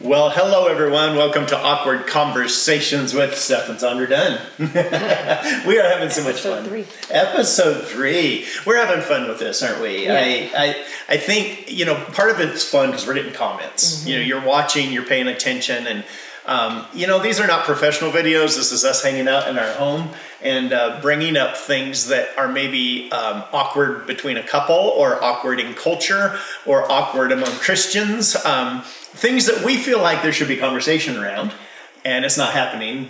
Well, hello everyone. Welcome to Awkward Conversations with Seth and Saundra. We are having so much fun. Episode 3. We're having fun with this, aren't we? Yeah. I think, part of it's fun because we're getting comments. Mm-hmm. You're watching, you're paying attention, and these are not professional videos. This is us hanging out in our home and bringing up things that are maybe awkward between a couple, or awkward in culture, or awkward among Christians. Things that we feel like there should be conversation around, and it's not happening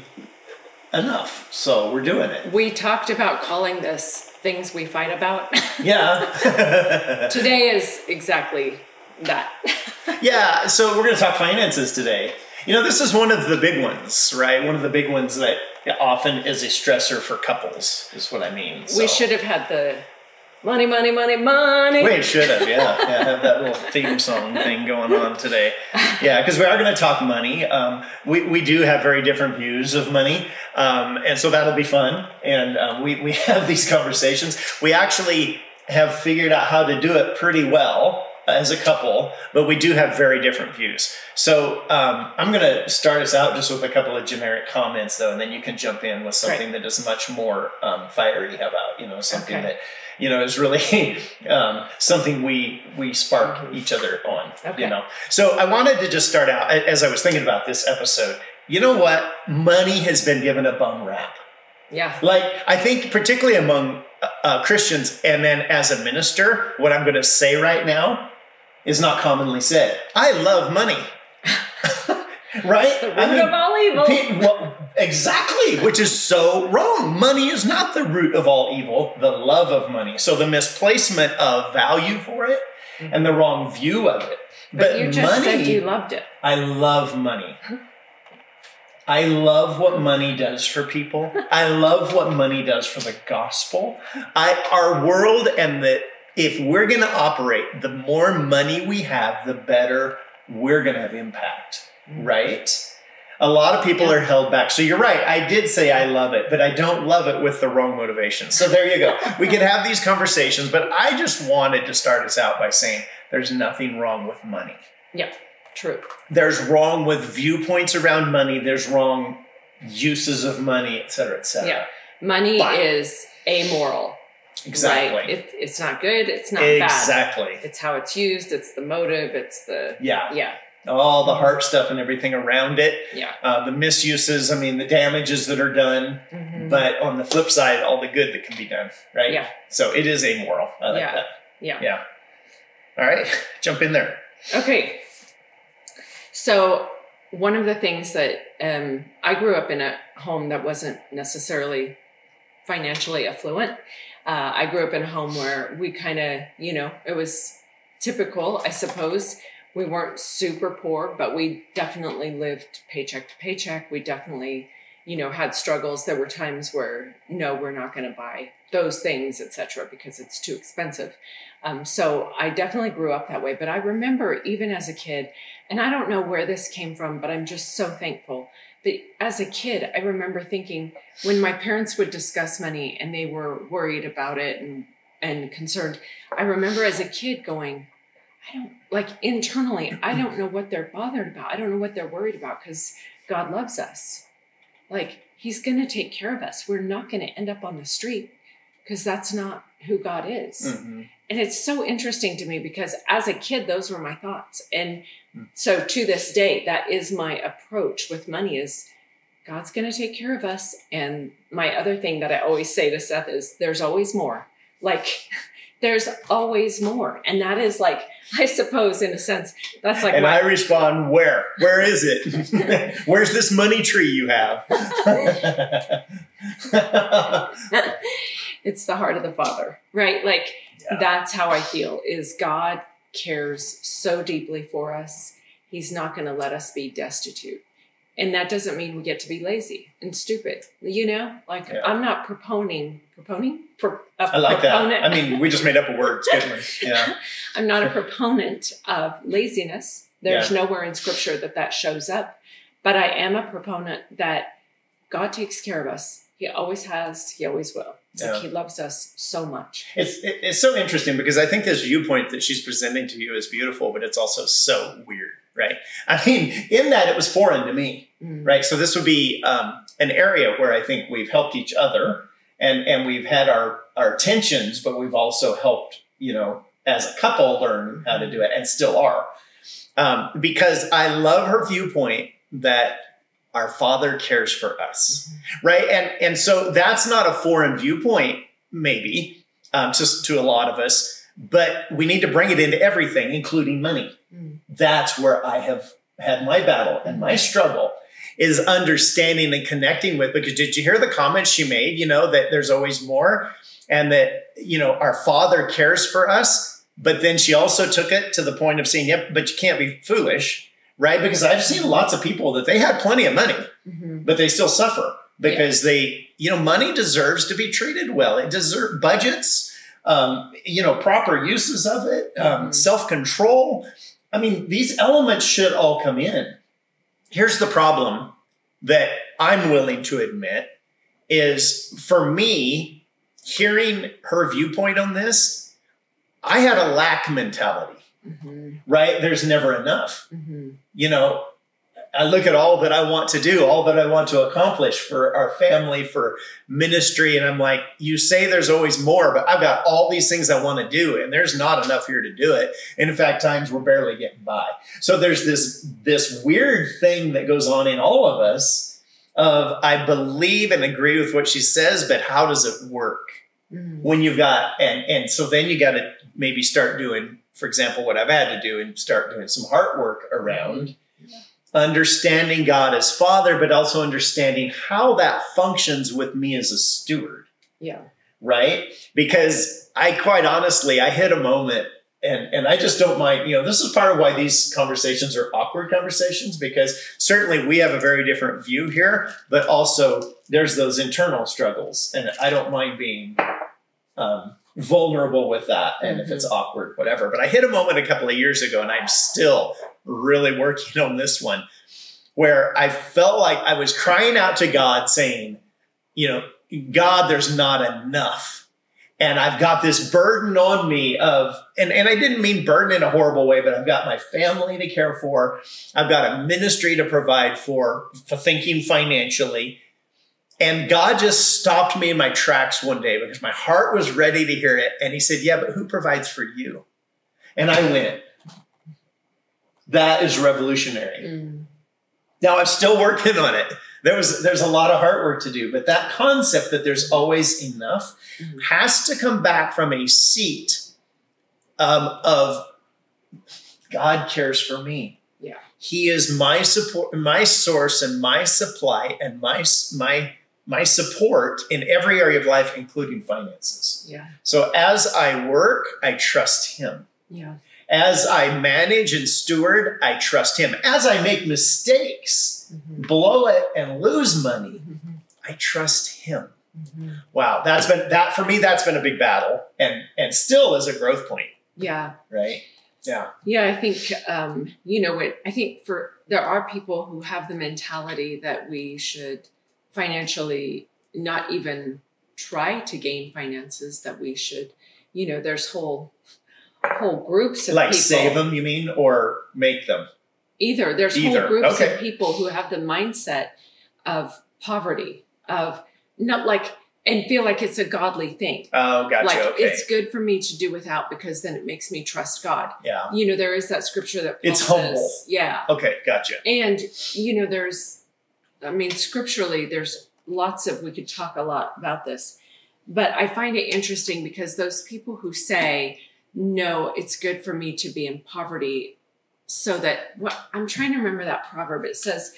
enough. So we're doing it. We talked about calling this things we fight about. Yeah. Today is exactly that. Yeah. So we're going to talk finances today. This is one of the big ones, right? One of the big ones that often is a stressor for couples, is what I mean. So. We should have had the money, money, money, money. We should have, yeah. Have that little theme song thing going on today. Yeah, because we are going to talk money. We do have very different views of money, and so that'll be fun. And we have these conversations. We actually have figured out how to do it pretty well as a couple, but we do have very different views. So I'm going to start us out just with a couple of generic comments, though, and then you can jump in with something that is much more fiery. How about, something that, is really something we spark each other on, So I wanted to just start out, as I was thinking about this episode, you know what? Money has been given a bum rap. Yeah. Like, I think particularly among Christians, and then as a minister, what I'm going to say right now is not commonly said. I love money. Right? It's the root of all evil. Exactly, which is so wrong. Money is not the root of all evil, the love of money. So the misplacement of value for it and the wrong view of it. But you just said you loved it. I love money. I love what money does for people. I love what money does for the gospel. Our world, and if we're going to operate, the more money we have, the better we're going to have impact, right? A lot of people are held back. So you're right. I did say I love it, but I don't love it with the wrong motivation. So there you go. We can have these conversations, but I just wanted to start us out by saying there's nothing wrong with money. Yeah, true. There's wrong with viewpoints around money. There's wrong uses of money, et cetera, et cetera. Yeah. Money is amoral. Exactly. Right? It's not good. It's not bad. Exactly. It's how it's used. It's the motive. It's the... Yeah. All the heart stuff and everything around it. Yeah. The misuses, the damages that are done. Mm-hmm. But on the flip side, all the good that can be done, right? Yeah. So it is amoral. I like that. Yeah. All right. Jump in there. Okay. So one of the things that I grew up in a home that wasn't necessarily financially affluent. I grew up in a home where we kind of, it was typical, I suppose. We weren't super poor, but we definitely lived paycheck to paycheck. We definitely, had struggles. There were times where, no, we're not going to buy those things, etc., because it's too expensive. So I definitely grew up that way. But I remember even as a kid, and I don't know where this came from, but I'm just so thankful. But as a kid, I remember thinking when my parents would discuss money and they were worried about it and concerned, I remember as a kid going, internally, I don't know what they're bothered about. I don't know what they're worried about, because God loves us. He's going to take care of us. We're not going to end up on the street, because that's not who God is. Mm-hmm. And it's so interesting to me, because as a kid, those were my thoughts. And so to this day, that is my approach with money, is God's going to take care of us. And my other thing that I always say to Seth is there's always more. There's always more. And that is I suppose in a sense, that's like... And I respond, where? Where is it? Where's this money tree you have? It's the heart of the Father, right? That's how I feel, is God cares so deeply for us. He's not going to let us be destitute. And that doesn't mean we get to be lazy and stupid, I'm not proponing. I like that. We just made up a word. It's good one. Yeah. I'm not a proponent of laziness. There's nowhere in Scripture that shows up. But I am a proponent that God takes care of us. He always has. He always will. He loves us so much. It's so interesting, because I think this viewpoint that she's presenting to you is beautiful, but it's also so weird. right? I mean, in that it was foreign to me, right? So this would be an area where I think we've helped each other, and we've had our tensions, but we've also helped, as a couple learn how to do it, and still are. Because I love her viewpoint that our Father cares for us, right? And so that's not a foreign viewpoint, maybe, just to a lot of us, but we need to bring it into everything, including money. That's where I have had my battle and my struggle, is understanding and connecting with, because did you hear the comments she made, that there's always more, and that, our Father cares for us. But then she also took it to the point of saying, yep, but you can't be foolish, right? Because I've seen lots of people that they had plenty of money, but they still suffer because money deserves to be treated well. It deserves budgets, proper uses of it, self-control. I mean, these elements should all come in. Here's the problem that I'm willing to admit is, for me, hearing her viewpoint on this, I had a lack mentality, right? There's never enough. I look at all that I want to do, all that I want to accomplish for our family, for ministry. And I'm like, you say there's always more, but I've got all these things I want to do, and there's not enough here to do it. And in fact, times we're barely getting by. So there's this weird thing that goes on in all of us of, I believe and agree with what she says, but how does it work? When you've got, and so then you got to maybe start doing, for example, what I've had to do, and start doing some heart work around understanding God as Father, but also understanding how that functions with me as a steward. Yeah. Right? Because I quite honestly, I hit a moment, and I just don't mind, this is part of why these conversations are awkward conversations, because certainly we have a very different view here, but also there's those internal struggles, and I don't mind being vulnerable with that. And if it's awkward, whatever. But I hit a moment a couple of years ago, and I'm still really working on this one, where I felt like I was crying out to God saying, God, there's not enough. And I've got this burden on me of, and I didn't mean burden in a horrible way, but I've got my family to care for. I've got a ministry to provide for thinking financially. And God just stopped me in my tracks one day because my heart was ready to hear it. And he said, yeah, but who provides for you? And I went, that is revolutionary. Now I'm still working on it. There's a lot of hard work to do, but that concept that there's always enough has to come back from a seat of God cares for me. Yeah. He is my support, my source, and my supply, and my support in every area of life, including finances. Yeah. So as I work, I trust him. Yeah. As I manage and steward, I trust him. As I make mistakes, blow it, and lose money, I trust him. Wow, that for me, that's been a big battle, and still is a growth point. Yeah. Right? Yeah. Yeah, I think I think there are people who have the mentality that we should financially not even try to gain finances, that we should, there's whole groups of like people. Save them, you mean, or make them? Either. There's whole groups of people who have the mindset of poverty, of not like, and feel like it's a godly thing. Oh, gotcha. Like, it's good for me to do without because then it makes me trust God. Yeah. There is that scripture that Paul it's humble. Says, yeah. Okay, gotcha. And, scripturally, there's we could talk a lot about this, but I find it interesting because those people who say, no, it's good for me to be in poverty so that, I'm trying to remember that proverb. It says,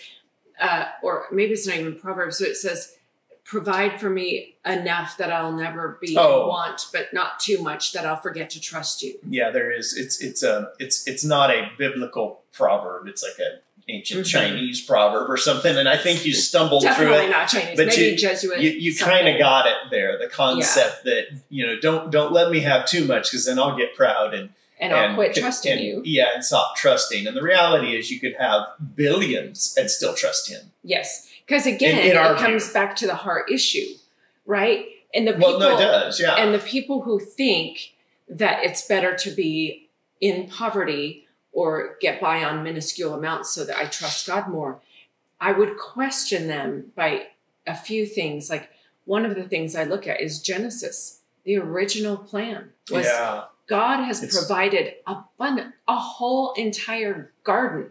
or maybe it's not even proverb. So it says, provide for me enough that I'll never be in want, but not too much that I'll forget to trust you. Yeah, there is. It's not a biblical proverb. It's like an ancient Chinese proverb or something. And I think you stumbled through it. Definitely not Chinese. But maybe Jesuit. You kind of got it there. The concept that, don't let me have too much because then I'll get proud and I'll quit trusting you. Yeah, and stop trusting. And the reality is you could have billions and still trust him. Yes. Because again, it comes back to the heart issue, right? And the people, it does, yeah. And the people who think that it's better to be in poverty or get by on minuscule amounts so that I trust God more, I would question them by a few things. Like one of the things I look at is Genesis. The original plan was God has provided a whole entire garden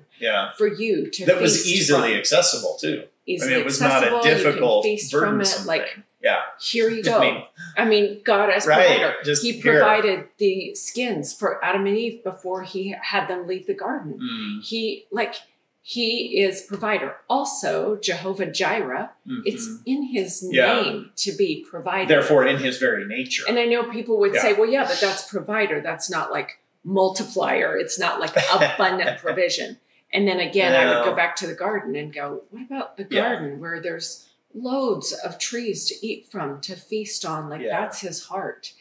for you to that was feast easily from. accessible too. Easily it was not a difficult, you can feast from it. burdensome Like, thing. here you go. I mean, God as provider. He provided the skins for Adam and Eve before he had them leave the garden. He is provider. Also, Jehovah Jireh, it's in his name to be provider. Therefore, in his very nature. And I know people would say, well, but that's provider. That's not like multiplier. It's not like abundant provision. And then again, I would go back to the garden and go, what about the garden where there's loads of trees to eat from, to feast on? Like that's his heart.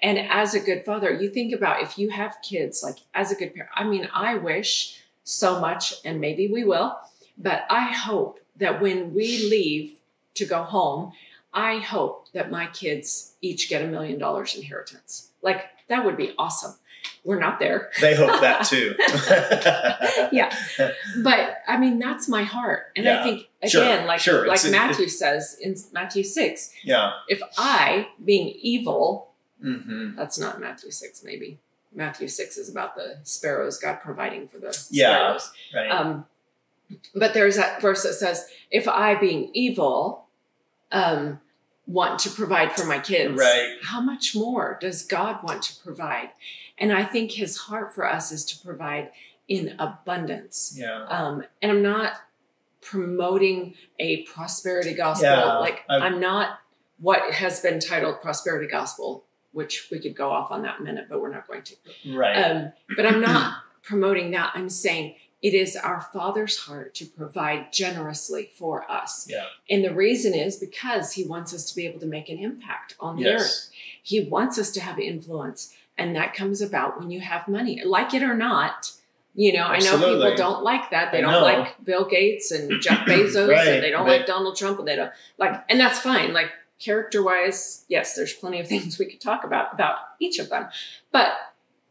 And as a good father, you think about if you have kids, like as a good parent, I mean, I wish so much, and maybe we will, but I hope that when we leave to go home, I hope that my kids each get $1 million inheritance. Like that would be awesome. We're not there. They hope that too. But I mean, that's my heart. And I think, again, like Matthew says in Matthew 6, if I, being evil, that's not Matthew 6, maybe. Matthew 6 is about the sparrows, God providing for the sparrows. But there's that verse that says, if I, being evil, want to provide for my kids, how much more does God want to provide? And I think his heart for us is to provide in abundance. And I'm not promoting a prosperity gospel. I'm not what has been titled prosperity gospel, which we could go off on that in a minute, but we're not going to. But I'm not promoting that. I'm saying it is our Father's heart to provide generously for us. And the reason is because he wants us to be able to make an impact on the earth. He wants us to have influence. And that comes about when you have money, like it or not. You know, I know people don't like that. They don't like Bill Gates and Jeff Bezos, and they don't like Donald Trump, and they don't like, and that's fine. Like character-wise, yes, there's plenty of things we could talk about each of them. But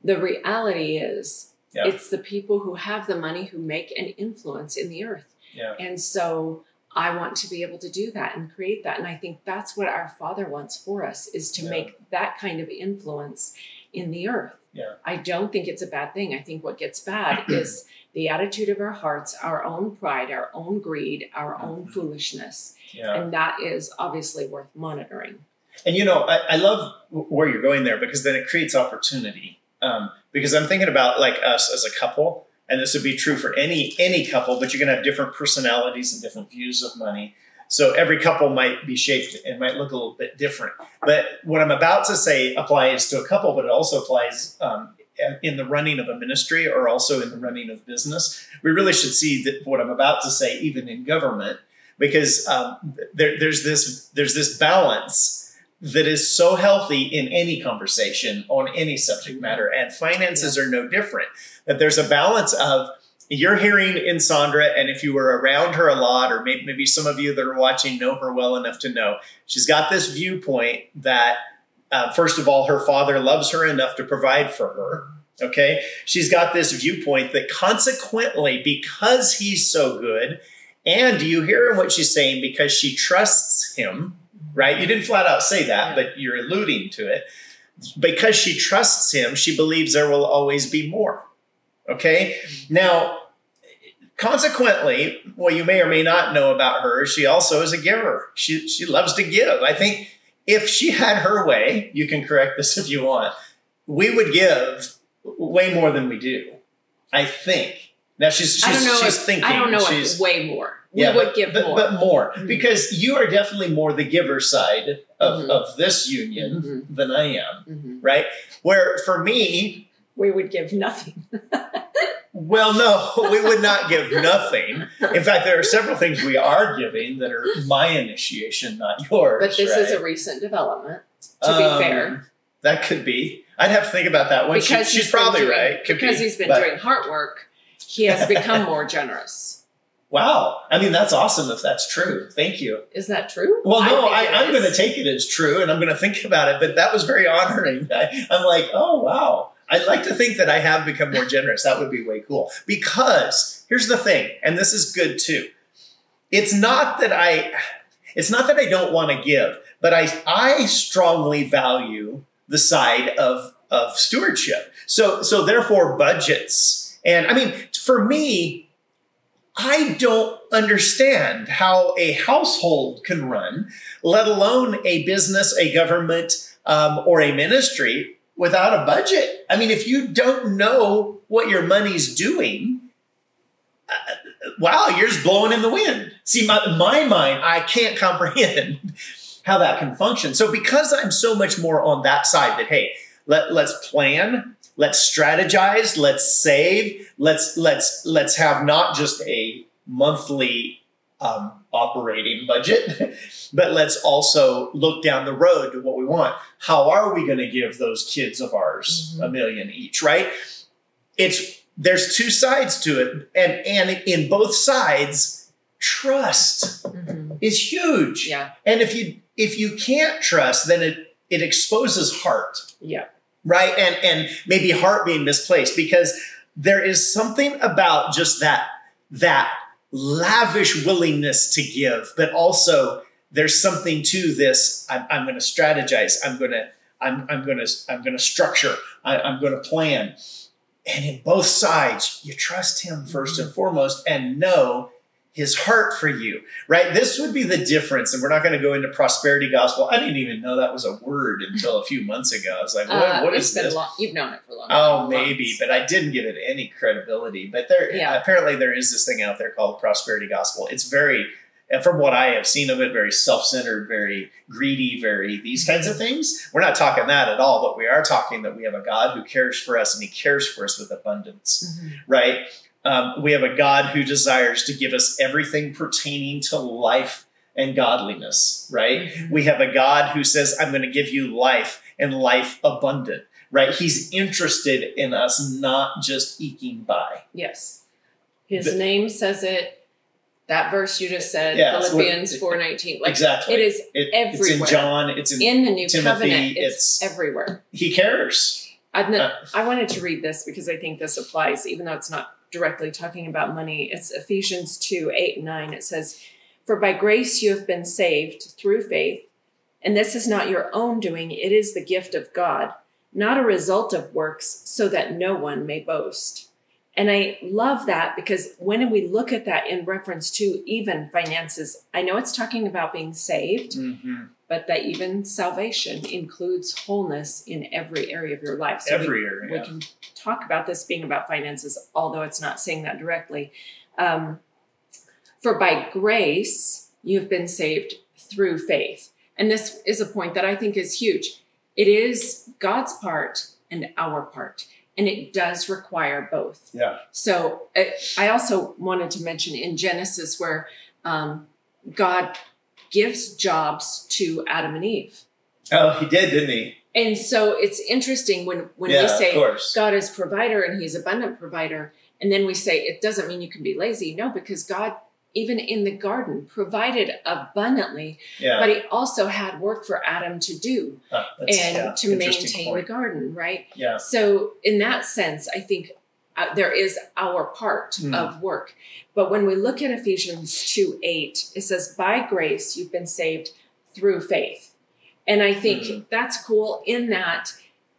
the reality is, it's the people who have the money who make an influence in the earth. And so I want to be able to do that and create that. And I think that's what our Father wants for us, is to make that kind of influence in the earth. I don't think it's a bad thing. I think what gets bad is the attitude of our hearts, our own pride, our own greed, our own foolishness. And that is obviously worth monitoring. And, you know, I love where you're going there, because then it creates opportunity. Because I'm thinking about like us as a couple, and this would be true for any couple, but you're going to have different personalities and different views of money. So every couple might be shaped and might look a little bit different. But what I'm about to say applies to a couple, but it also applies in the running of a ministry, or also in the running of business. We really should see that what I'm about to say even in government, because there's this balance that is so healthy in any conversation on any subject matter, and finances are no different. That there's a balance of, you're hearing in Saundra, and if you were around her a lot, or maybe some of you that are watching know her well enough to know, she's got this viewpoint that, first of all, her father loves her enough to provide for her. Okay. She's got this viewpoint that consequently, because he's so good, and you hear what she's saying, because she trusts him, right? You didn't flat out say that, but you're alluding to it. Because she trusts him, she believes there will always be more. Okay. Now, consequently, what you may or may not know about her, she also is a giver. She loves to give. I think if she had her way, you can correct this if you want, we would give way more than we do. I think. Now she's thinking. I don't know if way more. We would give more. But more. Because you are definitely more the giver side of this union than I am. Right? Where for me, we would give nothing. Well, no, we would not give nothing. In fact, there are several things we are giving that are my initiation, not yours. But this is a recent development, to be fair. That could be. I'd have to think about that one. She's probably right. Because he's been doing heart work, he has become more generous. Wow. I mean, that's awesome if that's true. Thank you. Is that true? Well, no, I'm going to take it as true, and I'm going to think about it. But that was very honoring. I'm like, oh, wow. I'd like to think that I have become more generous. That would be way cool. Because here's the thing, and this is good too. It's not that I don't want to give, but I strongly value the side of stewardship. So therefore budgets. And I mean, for me, I don't understand how a household can run, let alone a business, a government, or a ministry without a budget. I mean, if you don't know what your money's doing, wow, you're just blowing in the wind. See, my mind, I can't comprehend how that can function. So because I'm so much more on that side that, hey, let's plan, let's strategize, let's save, let's have not just a monthly operating budget, but let's also look down the road to what we want. How are we going to give those kids of ours $1 million each, right? There's two sides to it. And in both sides, trust is huge. Yeah. And if you can't trust, then it exposes heart. Yeah. Right. And maybe heart being misplaced, because there is something about just that lavish willingness to give, but also there's something to this. I'm going to strategize. I'm going to structure. I'm going to plan. And in both sides, you trust him first and foremost and know his heart for you, right? This would be the difference. And we're not going to go into prosperity gospel. I didn't even know that was a word until a few months ago. I was like, what is this? You've known it for a long time. Oh, maybe, but I didn't give it any credibility. But apparently there is this thing out there called prosperity gospel. It's very, and from what I have seen of it, very self-centered, very greedy, very these kinds of things. We're not talking that at all, but we are talking that we have a God who cares for us, and he cares for us with abundance, right? We have a God who desires to give us everything pertaining to life and godliness, right? We have a God who says, I'm going to give you life and life abundant, right? He's interested in us not just eking by. Yes. His name says it. That verse you just said, Philippians 4:19. Like, exactly. It is everywhere. It's in John. It's in the New Timothy. Covenant. It's everywhere. He cares. I wanted to read this because I think this applies, even though it's not directly talking about money. It's Ephesians 2:8-9. It says, "For by grace you have been saved through faith, and this is not your own doing. It is the gift of God, not a result of works, so that no one may boast." And I love that, because when we look at that in reference to even finances, I know it's talking about being saved, but that even salvation includes wholeness in every area of your life. So every area. We can talk about this being about finances, although it's not saying that directly. For by grace, you've been saved through faith. And this is a point that I think is huge. It is God's part and our part. And it does require both. Yeah. So I also wanted to mention in Genesis where God gives jobs to Adam and Eve. Oh, he did, didn't he? And so it's interesting when we say God is provider and he's abundant provider. And then we say it doesn't mean you can be lazy. No, because God, even in the garden, provided abundantly, but he also had work for Adam to do and to maintain the garden, right? Yeah. So in that sense, I think there is our part of work. But when we look at Ephesians 2:8, it says, by grace, you've been saved through faith. And I think that's cool in that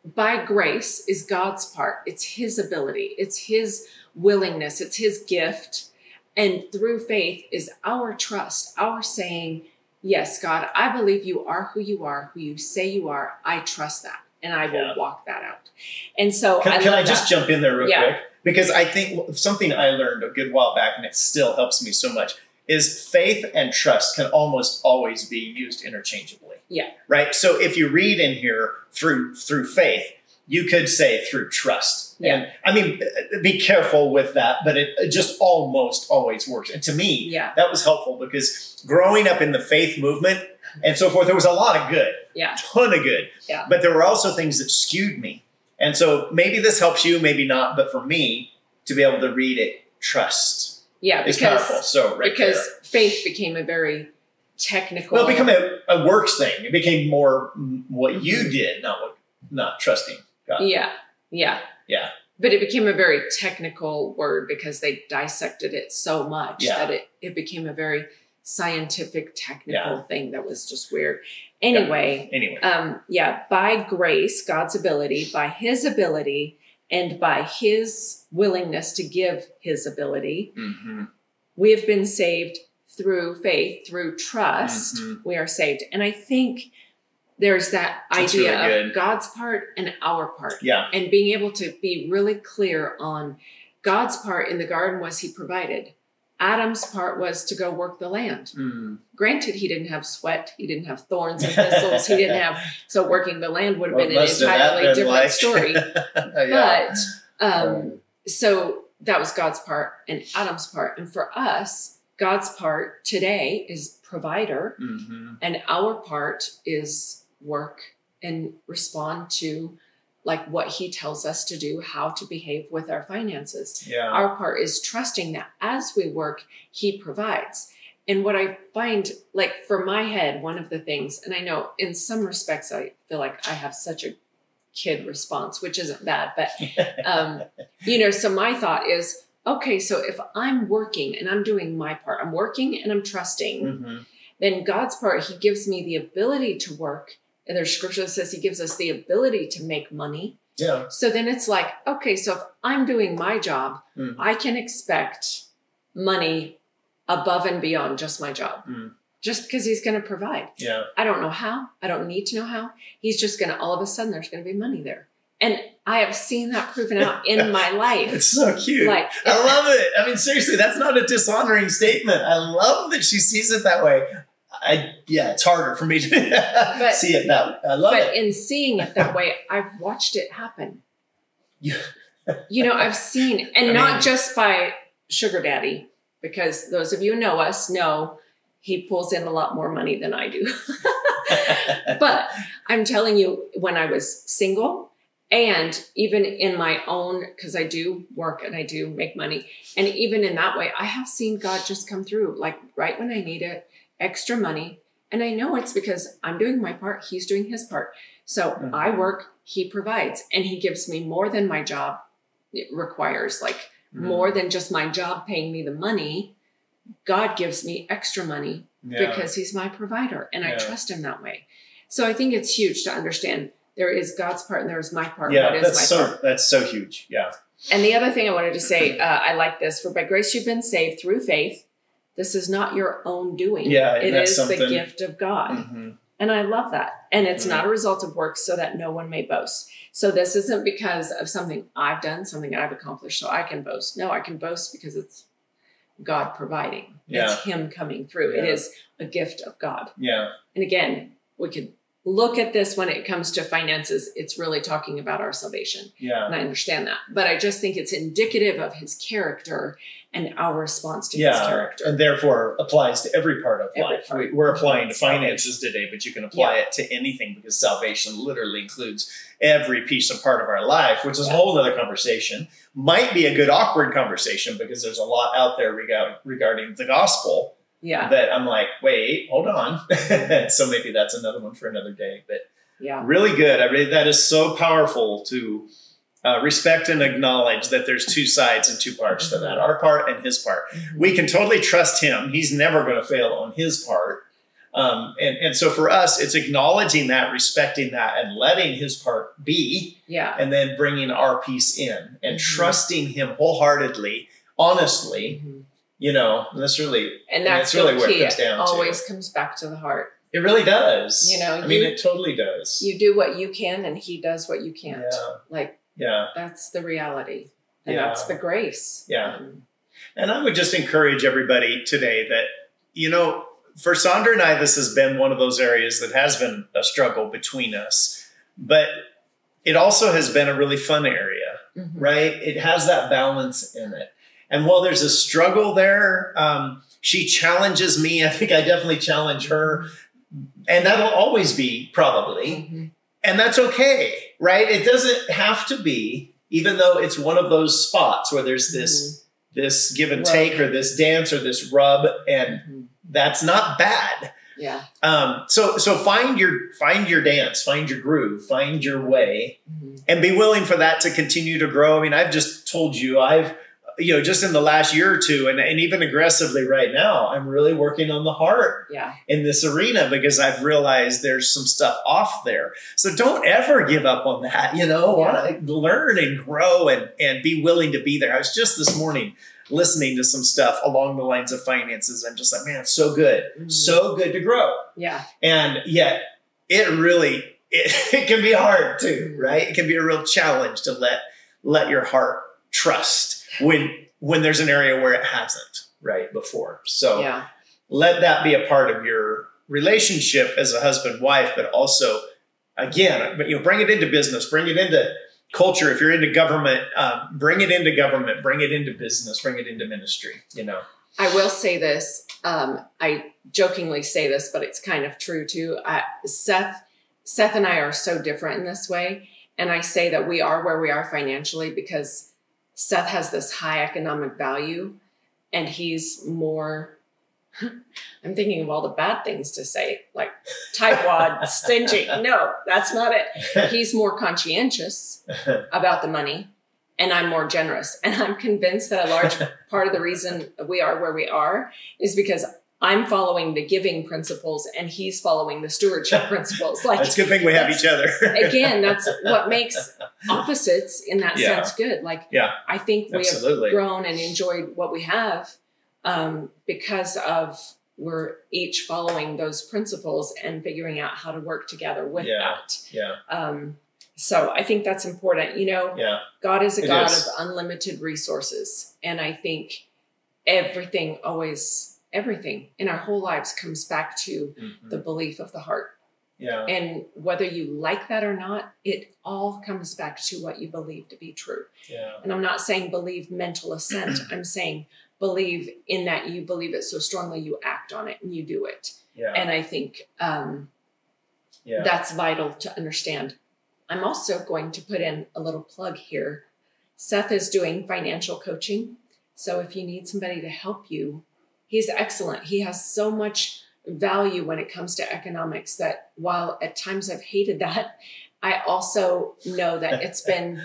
by grace is God's part. It's his ability. It's his willingness. It's his gift. And through faith is our trust, our saying, yes, God, I believe you are who you say you are. I trust that, and I will walk that out. And so can I just jump in there real quick? Because I think something I learned a good while back, and it still helps me so much, is faith and trust can almost always be used interchangeably. Yeah. Right? So if you read in here through faith, you could say through trust. Yeah. And I mean, be careful with that, but it just almost always works. And to me, that was helpful, because growing up in the faith movement and so forth, there was a lot of good, ton of good, but there were also things that skewed me. And so maybe this helps you, maybe not, but for me to be able to read it, trust is powerful. So faith became a very technical. Well, it became a works thing. It became more what you did, not trusting God. Yeah. Yeah. Yeah. But it became a very technical word because they dissected it so much that it became a very scientific, technical thing that was just weird. Anyway, by grace, God's ability, by his ability, and by his willingness to give his ability, we have been saved through faith, through trust. We are saved. And I think there's that idea of God's part and our part. Yeah. And being able to be really clear on God's part in the garden was he provided. Adam's part was to go work the land. Granted, he didn't have sweat. He didn't have thorns and thistles. He didn't have, so working the land would have been an entirely different story. But, so that was God's part and Adam's part. And for us, God's part today is provider and our part is work and respond to like what he tells us to do, how to behave with our finances. Yeah. Our part is trusting that as we work, he provides. And what I find, like for my head, one of the things, and I know in some respects, I feel like I have such a kid response, which isn't bad, but, you know, so my thought is, okay, so if I'm working and I'm doing my part, I'm working and I'm trusting, then God's part, he gives me the ability to work. And there's scripture that says he gives us the ability to make money. Yeah. So then it's like, okay, so if I'm doing my job, I can expect money above and beyond just my job. Just because he's going to provide. Yeah. I don't know how. I don't need to know how. He's just going to, all of a sudden, there's going to be money there. And I have seen that proven out in my life. It's so cute. Like, I love it. I mean, seriously, that's not a dishonoring statement. I love that she sees it that way. It's harder for me to see it that way. I love it. But in seeing it that way, I've watched it happen. You know, I've seen, and not just by Sugar Daddy, because those of you who know us know he pulls in a lot more money than I do. But I'm telling you, when I was single, and even in my own, because I do work and I do make money, and even in that way, I have seen God just come through, like right when I need it. Extra money. And I know it's because I'm doing my part. He's doing his part. So I work, he provides, and he gives me more than my job requires, like more than just my job paying me the money. God gives me extra money because he's my provider and I trust him that way. So I think it's huge to understand there is God's part and there is my part. Yeah, that's so huge. Yeah. And the other thing I wanted to say, I like this, for by grace you've been saved through faith. This is not your own doing. Yeah, it is the gift of God. And I love that. And it's not a result of works so that no one may boast. So this isn't because of something I've done, something I've accomplished so I can boast. No, I can boast because it's God providing. Yeah. It's him coming through. Yeah. It is a gift of God. Yeah. And again, we could look at this when it comes to finances. It's really talking about our salvation. Yeah. And I understand that. But I just think it's indicative of his character and our response to his character. And therefore applies to every part of life. We're applying to finances today, but you can apply it to anything because salvation literally includes every piece of part of our life, which is a whole other conversation. Might be a good awkward conversation because there's a lot out there regarding the gospel that I'm like, wait, hold on. So maybe that's another one for another day. But really good. I mean, that is so powerful to respect and acknowledge that there's two sides and two parts to that, our part and his part. We can totally trust him. He's never going to fail on his part. And so for us, it's acknowledging that, respecting that, and letting his part be, and then bringing our piece in and trusting him wholeheartedly, honestly, you know, that's really, and that's really where it comes down to. It always comes back to the heart. It really does. You know, I mean, it totally does. You do what you can and he does what you can't. Like, that's the reality. And that's the grace. Yeah. And I would just encourage everybody today that, you know, for Saundra and I, this has been one of those areas that has been a struggle between us, but it also has been a really fun area, right? It has that balance in it. And while there's a struggle there, she challenges me. I think I definitely challenge her. And that'll always be probably. And that's okay, right? It doesn't have to be, even though it's one of those spots where there's this give and take or this dance or this rub, and that's not bad. Yeah. So find your dance, find your groove, find your way, and be willing for that to continue to grow. I mean, I've just told you, just in the last year or two, and even aggressively right now, I'm really working on the heart in this arena, because I've realized there's some stuff off there. So don't ever give up on that, learn and grow and be willing to be there. I was just this morning listening to some stuff along the lines of finances. I'm just like, man, it's so good. So good to grow. Yeah. And yet it can be hard too, right? It can be a real challenge to let your heart trust when there's an area where it hasn't, right, before. So let that be a part of your relationship as a husband-wife, but also, again, bring it into business, bring it into culture. If you're into government, bring it into government, bring it into business, bring it into ministry, I will say this. I jokingly say this, but it's kind of true too. Seth and I are so different in this way. And I say that we are where we are financially because Seth has this high economic value and he's more, I'm thinking of all the bad things to say, like tightwad, stingy. No, that's not it. He's more conscientious about the money and I'm more generous. And I'm convinced that a large part of the reason we are where we are is because I'm following the giving principles and he's following the stewardship principles. Like, that's a good thing we have each other. Again, that's what makes opposites in that sense good. Like, I think we have grown and enjoyed what we have because of we're each following those principles and figuring out how to work together with that. So I think that's important. God is a God of unlimited resources. And I think everything in our whole lives comes back to the belief of the heart. Yeah. And whether you like that or not, it all comes back to what you believe to be true. Yeah. And I'm not saying believe mental assent. I'm saying believe in that you believe it so strongly you act on it and you do it. Yeah. And I think that's vital to understand. I'm also going to put in a little plug here. Seth is doing financial coaching. So if you need somebody to help you, he's excellent. He has so much value when it comes to economics that while at times I've hated that, I also know that it's been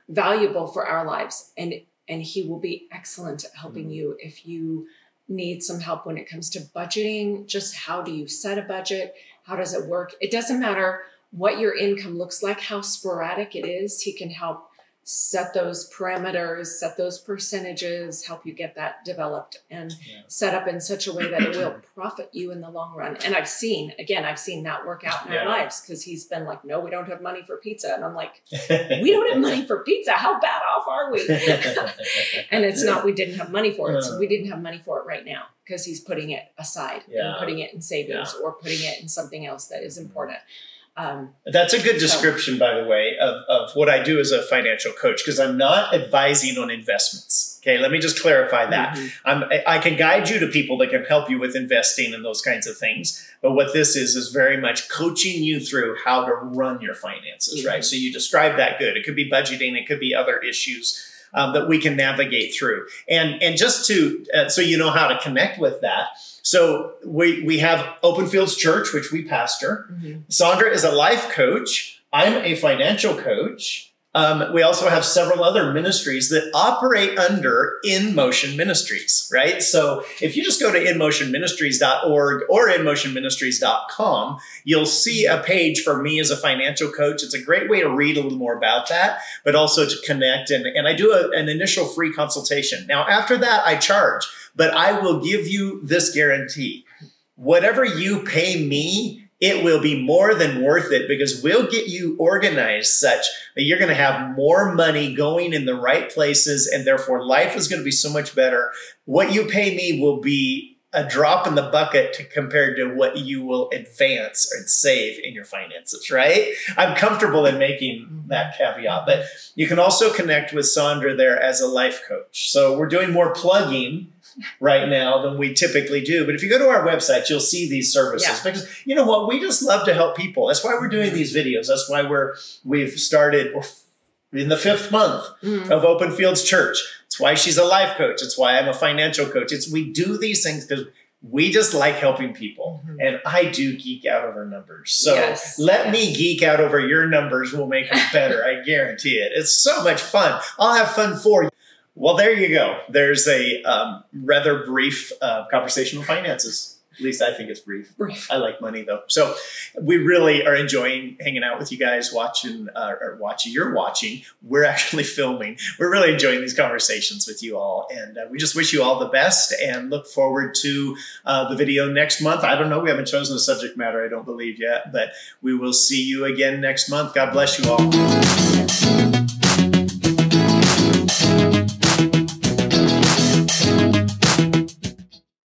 valuable for our lives. And he will be excellent at helping you if you need some help when it comes to budgeting. Just how do you set a budget? How does it work? It doesn't matter what your income looks like, how sporadic it is. He can help set those parameters, set those percentages, help you get that developed and set up in such a way that it will profit you in the long run. And I've seen that work out in our lives because he's been like, no, we don't have money for pizza. And I'm like, we don't have money for pizza. How bad off are we? And it's not, we didn't have money for it. So we didn't have money for it right now because he's putting it aside and putting it in savings or putting it in something else that is important. That's a good description, by the way, of what I do as a financial coach, because I'm not advising on investments. Okay, let me just clarify that. I can guide you to people that can help you with investing and those kinds of things. But what this is very much coaching you through how to run your finances, right? So you described that good. It could be budgeting. It could be other issues that we can navigate through. And just to, so you know how to connect with that. So we have Open Fields Church, which we pastor. Saundra is a life coach. I'm a financial coach. We also have several other ministries that operate under In Motion Ministries, right? So if you just go to inmotionministries.org or inmotionministries.com, you'll see a page for me as a financial coach. It's a great way to read a little more about that, but also to connect. And I do an initial free consultation. Now, after that, I charge, but I will give you this guarantee. Whatever you pay me, it will be more than worth it because we'll get you organized such that you're going to have more money going in the right places and therefore life is going to be so much better. What you pay me will be a drop in the bucket compared to what you will advance and save in your finances, right? I'm comfortable in making that caveat, but you can also connect with Saundra there as a life coach. So we're doing more plugging right now than we typically do. But if you go to our website, you'll see these services because you know what? We just love to help people. That's why we're doing these videos. That's why we've started in the 5th month of Open Fields Church. It's why she's a life coach. It's why I'm a financial coach. We do these things because we just like helping people. And I do geek out over numbers. So let me geek out over your numbers. We'll make them better. I guarantee it. It's so much fun. I'll have fun for you. Well, there you go. There's a rather brief conversation on finances. At least I think it's brief. I like money though. So we really are enjoying hanging out with you guys, you're watching. We're actually filming. We're really enjoying these conversations with you all. And we just wish you all the best and look forward to the video next month. I don't know. We haven't chosen a subject matter, I don't believe yet, but we will see you again next month. God bless you all.